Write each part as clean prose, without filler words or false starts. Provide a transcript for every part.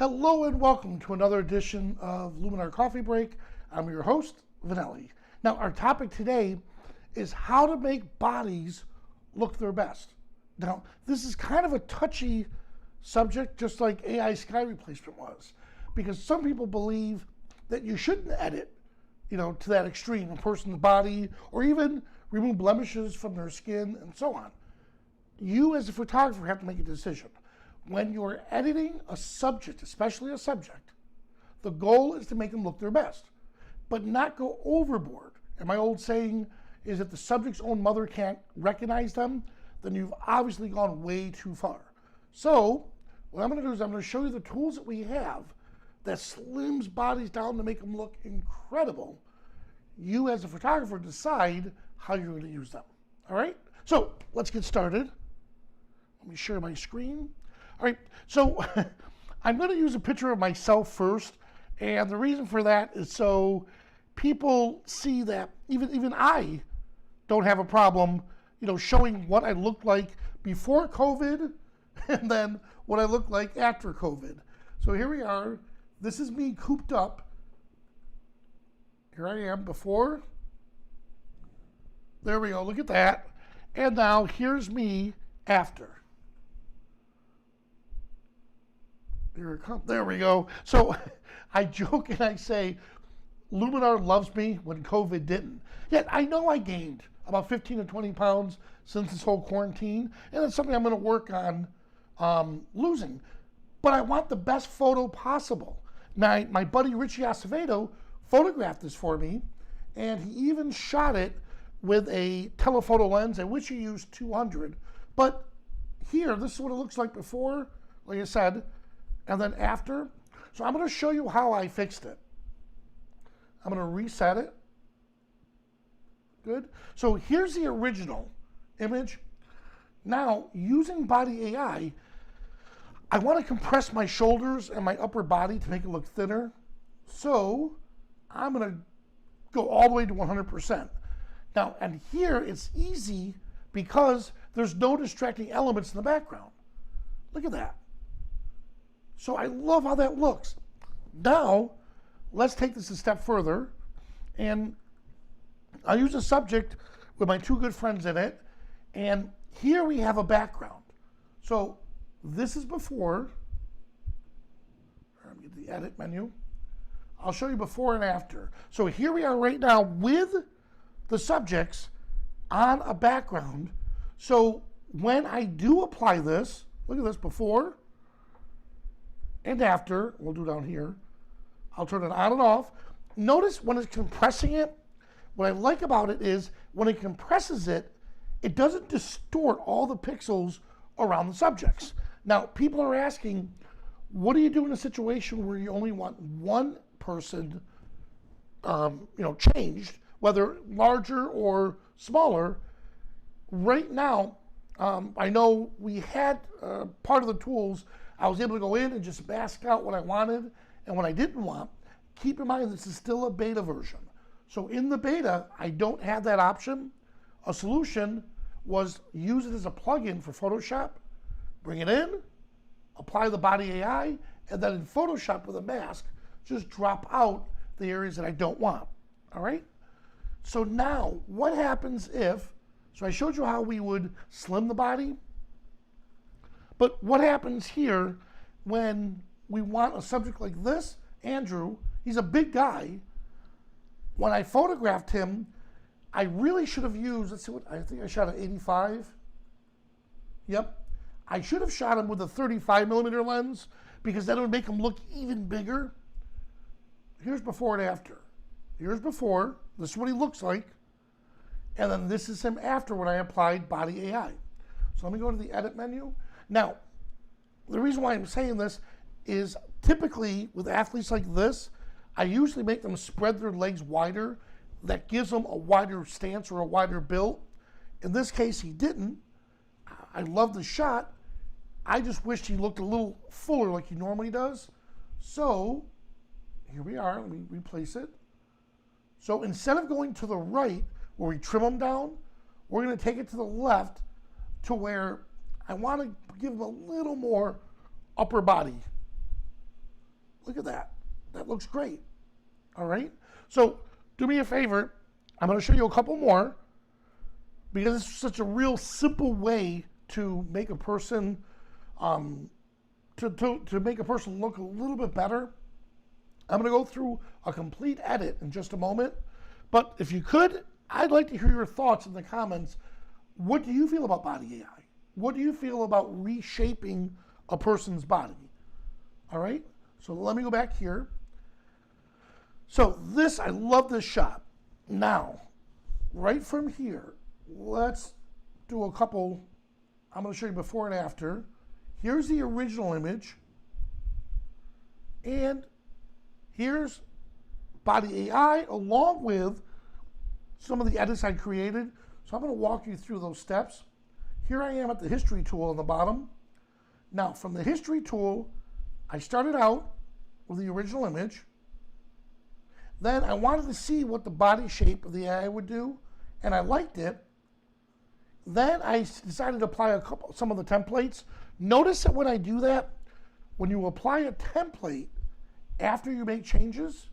Hello and welcome to another edition of Luminar Coffee Break. I'm your host, Vanelli. Now, our topic today is how to make bodies look their best. Now, this is kind of a touchy subject, just like AI sky replacement was, because some people believe that you shouldn't edit, to that extreme, a person's body, or even remove blemishes from their skin and so on. You, as a photographer, have to make a decision. When you're editing a subject, especially a subject, the goal is to make them look their best, but not go overboard. And my old saying is if the subject's own mother can't recognize them, then you've obviously gone way too far. So what I'm going to do is I'm going to show you the tools that we have that slims bodies down to make them look incredible. You, as a photographer, decide how you're going to use them. All right? So let's get started. Let me share my screen. All right, so I'm going to use a picture of myself first, and the reason for that is so people see that even I don't have a problem, showing what I looked like before COVID and then what I look like after COVID. So here we are. This is me cooped up. Here I am before. There we go. Look at that. And now here's me after. Here it comes. There we go. So I joke and I say, Luminar loves me when COVID didn't. Yet I know I gained about 15 to 20 pounds since this whole quarantine, and it's something I'm going to work on losing. But I want the best photo possible. My buddy Richie Acevedo photographed this for me, and he even shot it with a telephoto lens. I wish he used 200. But here, this is what it looks like before, like I said, and then after. So I'm going to show you how I fixed it. I'm going to reset it. Good. So here's the original image. Now, using Body AI, I want to compress my shoulders and my upper body to make it look thinner. So I'm going to go all the way to 100%. Now, and here it's easy because there's no distracting elements in the background. Look at that. So I love how that looks. Now, let's take this a step further, and I'll use a subject with my two good friends in it, and here we have a background. So this is before. Let me get the edit menu. I'll show you before and after. So here we are right now with the subjects on a background. So when I do apply this, look at this before and after, we'll do down here. I'll turn it on and off. Notice when it's compressing it, what I like about it is when it compresses it, it doesn't distort all the pixels around the subjects. Now, people are asking, what do you do in a situation where you only want one person, changed, whether larger or smaller? Right now, I know we had part of the tools. I was able to go in and just mask out what I wanted and what I didn't want. Keep in mind, this is still a beta version. So in the beta, I don't have that option. A solution was use it as a plugin for Photoshop, bring it in, apply the Body AI, and then in Photoshop with a mask, just drop out the areas that I don't want, all right? So now, what happens if, so I showed you how we would slim the body, but what happens here when we want a subject like this? Andrew, he's a big guy. When I photographed him, I really should have used, let's see what, I think I shot an 85. Yep. I should have shot him with a 35 millimeter lens because that would make him look even bigger. Here's before and after. Here's before, this is what he looks like. And then this is him after when I applied Body AI. So let me go to the edit menu. Now, the reason why I'm saying this is typically with athletes like this, I usually make them spread their legs wider. That gives them a wider stance or a wider build. In this case, he didn't. I love the shot. I just wished he looked a little fuller like he normally does. So here we are. Let me replace it. So instead of going to the right where we trim them down, we're going to take it to the left to where I want to give him a little more upper body. Look at that. That looks great. All right. So do me a favor. I'm going to show you a couple more because it's such a real simple way to make a person to make a person look a little bit better. I'm going to go through a complete edit in just a moment. But if you could, I'd like to hear your thoughts in the comments. What do you feel about body AI? What do you feel about reshaping a person's body? All right. So let me go back here. So this, I love this shot. Now, right from here, let's do a couple. I'm going to show you before and after. Here's the original image. And here's body AI along with some of the edits I created. So I'm going to walk you through those steps. Here I am at the history tool on the bottom. Now, from the history tool, I started out with the original image. Then I wanted to see what the body shape of the AI would do, and I liked it. Then I decided to apply some of the templates. Notice that when I do that, when you apply a template after you make changes,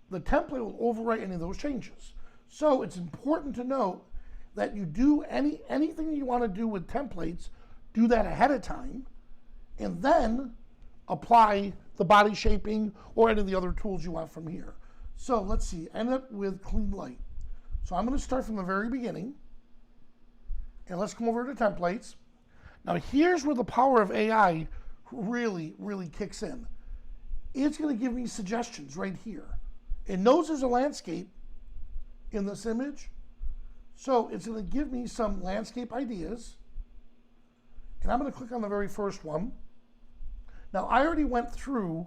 the template will overwrite any of those changes. So it's important to note that you do anything you want to do with templates, do that ahead of time, and then apply the body shaping or any of the other tools you want from here. So let's see, end up with clean light. So I'm going to start from the very beginning, and let's come over to templates. Now here's where the power of AI really, really kicks in. It's going to give me suggestions right here. It knows there's a landscape in this image, so it's going to give me some landscape ideas, and I'm going to click on the very first one. Now, I already went through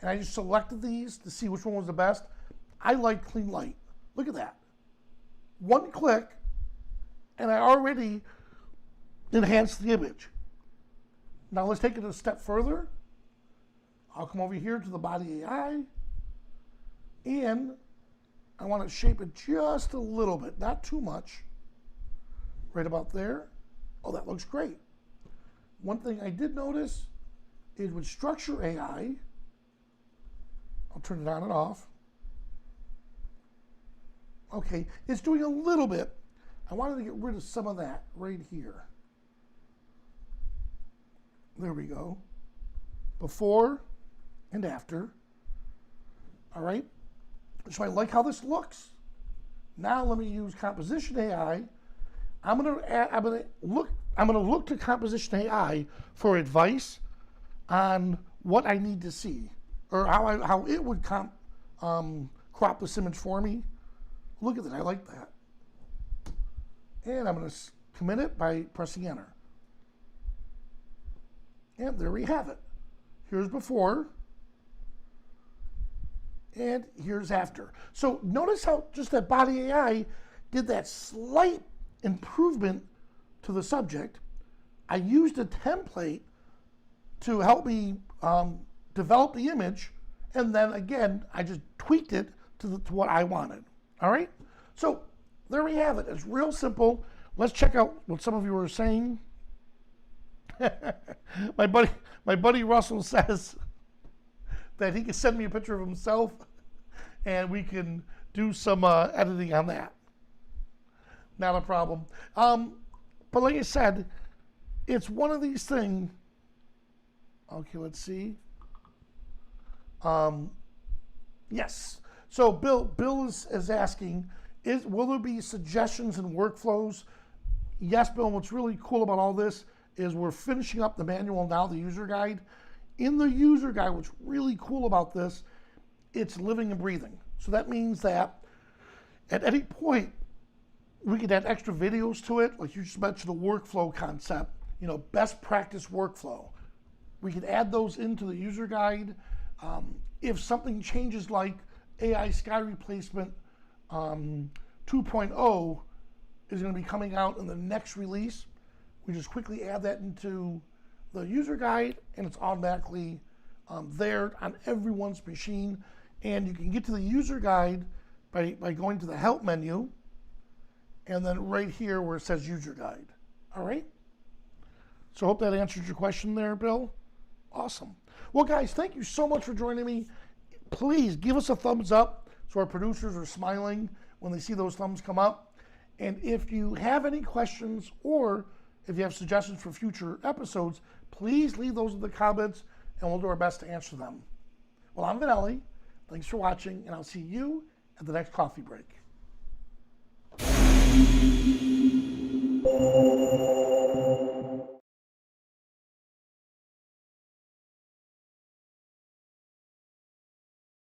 and I just selected these to see which one was the best. I like clean light. Look at that. One click, and I already enhanced the image. Now, let's take it a step further. I'll come over here to the body AI, and I want to shape it just a little bit, not too much. Right about there. Oh, that looks great. One thing I did notice is with structure AI, I'll turn it on and off. Okay, it's doing a little bit. I wanted to get rid of some of that right here. There we go. Before and after. All right. So I like how this looks. Now let me use composition AI. I'm gonna look to composition AI for advice on what I need to see, or how it would crop this image for me. Look at that, I like that. And I'm going to commit it by pressing enter. And there we have it. Here's before, and here's after. So notice how just that body AI did that slight improvement to the subject. I used a template to help me develop the image, and then again, I just tweaked it to what I wanted. All right? So there we have it. It's real simple. Let's check out what some of you are saying. My buddy Russell says that he can send me a picture of himself, and we can do some editing on that. Not a problem. But like I said, it's one of these things. Okay, let's see. Yes. So Bill is asking, will there be suggestions and workflows? Yes, Bill. What's really cool about all this is we're finishing up the manual now, the user guide. In the user guide, what's really cool about this, it's living and breathing. So that means that at any point, we could add extra videos to it, like you just mentioned the workflow concept, best practice workflow. We could add those into the user guide. If something changes like AI Sky Replacement 2.0 is going to be coming out in the next release, we just quickly add that into the user guide, and it's automatically there on everyone's machine. And you can get to the user guide by going to the help menu, and then right here where it says user guide. All right? So I hope that answers your question there, Bill. Awesome. Well, guys, thank you so much for joining me. Please give us a thumbs up so our producers are smiling when they see those thumbs come up. And if you have any questions or if you have suggestions for future episodes, please leave those in the comments and we'll do our best to answer them. Well, I'm Vinelli. Thanks for watching, and I'll see you at the next coffee break.